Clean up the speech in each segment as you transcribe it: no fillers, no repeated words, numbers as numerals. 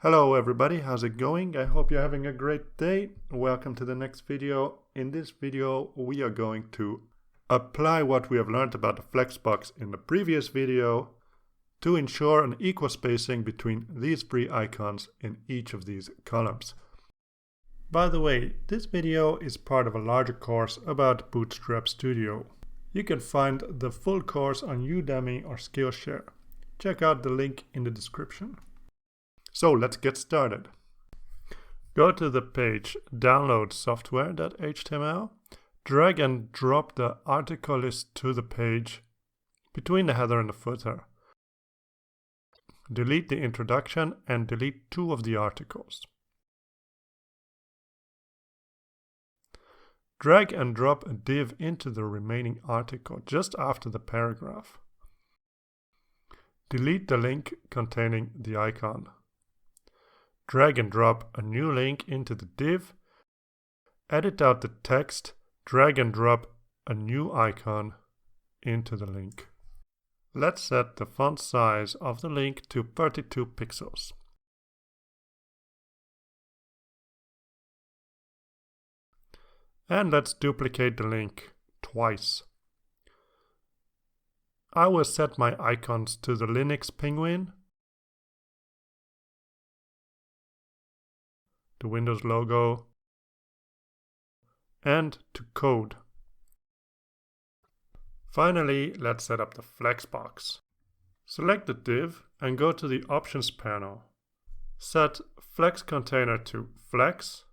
Hello everybody, how's it going? I hope you're having a great day. Welcome to the next video. In this video we are going to apply what we have learned about the Flexbox in the previous video to ensure an equal spacing between these three icons in each of these columns. By the way, this video is part of a larger course about Bootstrap Studio. You can find the full course on Udemy or Skillshare. Check out the link in the description. So let's get started. Go to the page download software.html, drag and drop the article list to the page between the header and the footer. Delete the introduction and delete two of the articles. Drag and drop a div into the remaining article just after the paragraph. Delete the link containing the icon. Drag and drop a new link into the div, edit out the text, drag and drop a new icon into the link. Let's set the font size of the link to 32 pixels. And let's duplicate the link twice. I will set my icons to the Linux penguin, the Windows logo, and to code. Finally, let's set up the Flexbox. Select the div and go to the Options panel. Set Flex Container to Flex.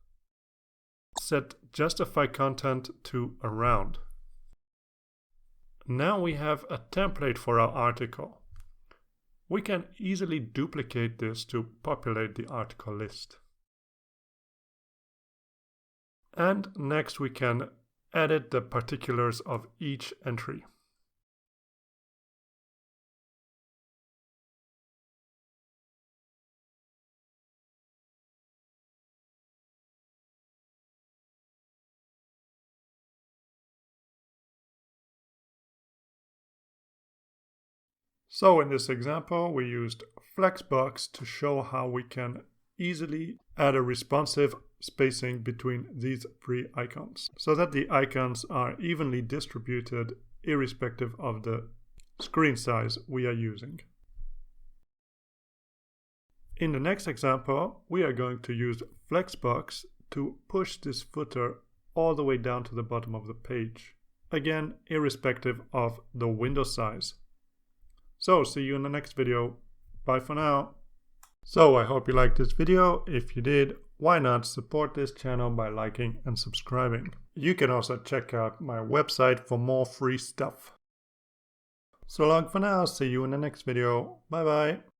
Set Justify Content to Around. Now we have a template for our article. We can easily duplicate this to populate the article list. And next we can edit the particulars of each entry. So in this example, we used Flexbox to show how we can easily add a responsive spacing between these three icons so that the icons are evenly distributed irrespective of the screen size we are using. In the next example, we are going to use Flexbox to push this footer all the way down to the bottom of the page, again irrespective of the window size. So see you in the next video. Bye for now. So I hope you liked this video. If you did, why not support this channel by liking and subscribing. You can also check out my website for more free stuff. So long for now. See you in the next video. Bye bye.